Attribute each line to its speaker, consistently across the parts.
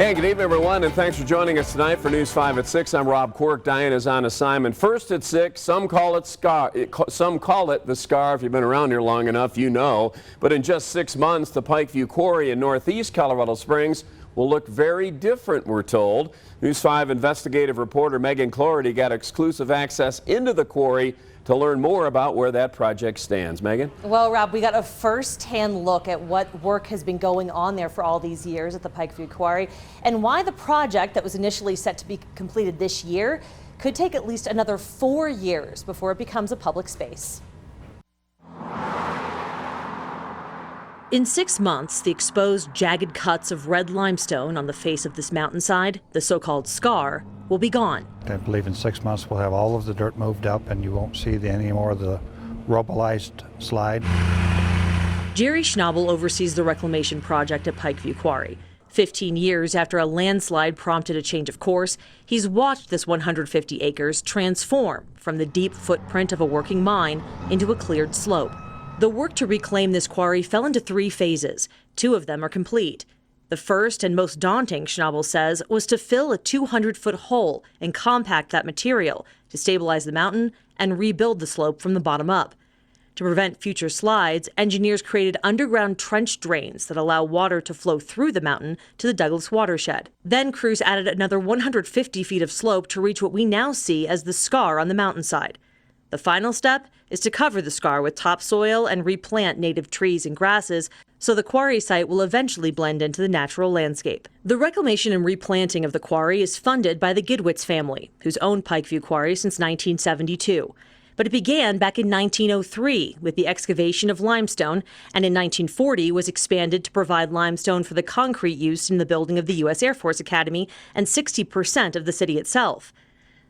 Speaker 1: Hey, good evening, everyone, and thanks for joining us tonight for News 5 at 6. I'm Rob Quirk. Diane is on assignment. First at 6, some call it the scar. If you've been around here long enough, you know. But in just 6 months, the PikeView Quarry in northeast Colorado Springs will look very different, we're told. News 5 investigative reporter Megan Cloherty got exclusive access into the quarry to learn more about where that project stands. Megan?
Speaker 2: Well, Rob, we got a first-hand look at what work has been going on there for all these years at the PikeView Quarry and why the project that was initially set to be completed this year could take at least another 4 years before it becomes a public space. In 6 months, the exposed, jagged cuts of red limestone on the face of this mountainside, the so-called scar, will be gone.
Speaker 3: I believe in 6 months we'll have all of the dirt moved up and you won't see any more of the rubblized slide.
Speaker 2: Jerry Schnabel oversees the reclamation project at PikeView Quarry. 15 years after a landslide prompted a change of course, he's watched this 150 acres transform from the deep footprint of a working mine into a cleared slope. The work to reclaim this quarry fell into 3 phases. 2 of them are complete. The first and most daunting, Schnabel says, was to fill a 200-foot hole and compact that material to stabilize the mountain and rebuild the slope from the bottom up. To prevent future slides, engineers created underground trench drains that allow water to flow through the mountain to the Douglas watershed. Then crews added another 150 feet of slope to reach what we now see as the scar on the mountainside. The final step is to cover the scar with topsoil and replant native trees and grasses so the quarry site will eventually blend into the natural landscape. The reclamation and replanting of the quarry is funded by the Gidwitz family, who's owned PikeView Quarry since 1972. But it began back in 1903 with the excavation of limestone, and in 1940 was expanded to provide limestone for the concrete used in the building of the U.S. Air Force Academy and 60% of the city itself.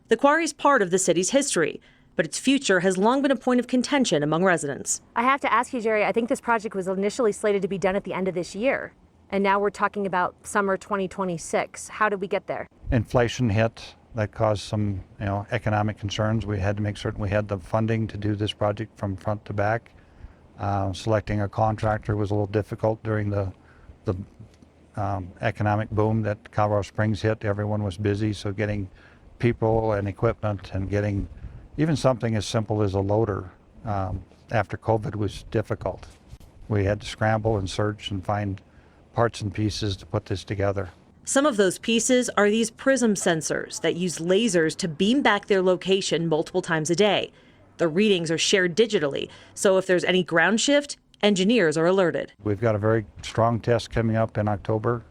Speaker 2: The quarry is part of the city's history, but its future has long been a point of contention among residents.
Speaker 4: I have to ask you, Jerry, I think this project was initially slated to be done at the end of this year, and now we're talking about summer 2026. How did we get there? Inflation
Speaker 3: hit. That caused some, economic concerns. We had to make certain we had the funding to do this project from front to back. Selecting a contractor was a little difficult during the economic boom that Colorado Springs hit. Everyone was busy, so getting people and equipment and getting even something as simple as a loader after COVID was difficult. We had to scramble and search and find parts and pieces to put this together.
Speaker 2: Some of those pieces are these prism sensors that use lasers to beam back their location multiple times a day. The readings are shared digitally, so if there's any ground shift, engineers are alerted.
Speaker 3: We've got a very strong test coming up in October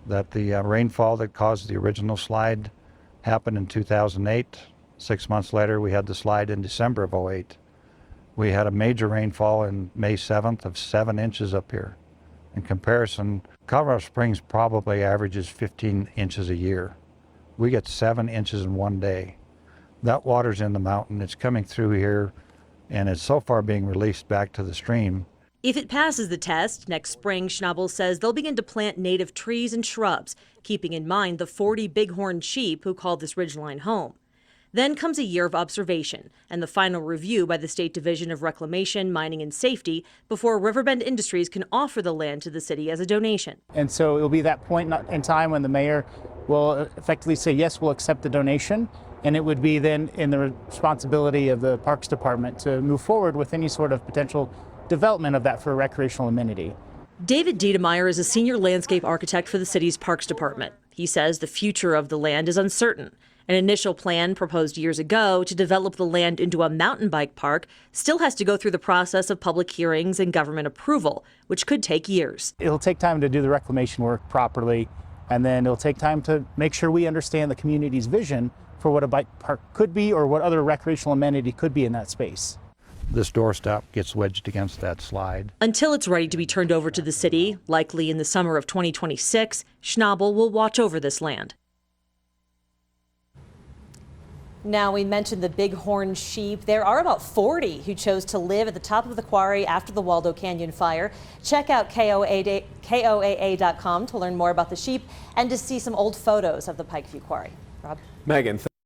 Speaker 3: that the rainfall that caused the original slide happened in 2008. 6 months later, we had the slide in December of 2008. We had a major rainfall in May 7th of 7 inches up here. In comparison, Colorado Springs probably averages 15 inches a year. We get 7 inches in one day. That water's in the mountain, it's coming through here, and it's so far being released back to the stream.
Speaker 2: If it passes the test, next spring, Schnabel says they'll begin to plant native trees and shrubs, keeping in mind the 40 bighorn sheep who call this ridgeline home. Then comes a year of observation and the final review by the State Division of Reclamation, Mining and Safety before Riverbend Industries can offer the land to the city as a donation.
Speaker 5: And so it'll be that point in time when the mayor will effectively say, yes, we'll accept the donation. And it would be then in the responsibility of the Parks Department to move forward with any sort of potential development of that for a recreational amenity.
Speaker 2: David Diedemeyer is a senior landscape architect for the city's Parks Department. He says the future of the land is uncertain. An initial plan proposed years ago to develop the land into a mountain bike park still has to go through the process of public hearings and government approval, which could take years.
Speaker 5: It'll take time to do the reclamation work properly, and then it'll take time to make sure we understand the community's vision for what a bike park could be or what other recreational amenity could be in that space.
Speaker 3: This doorstop gets wedged against that slide.
Speaker 2: Until it's ready to be turned over to the city, likely in the summer of 2026, Schnabel will watch over this land. Now, we mentioned the bighorn sheep. There are about 40 who chose to live at the top of the quarry after the Waldo Canyon fire. Check out KOAA.com to learn more about the sheep and to see some old photos of the PikeView Quarry. Rob?
Speaker 1: Megan.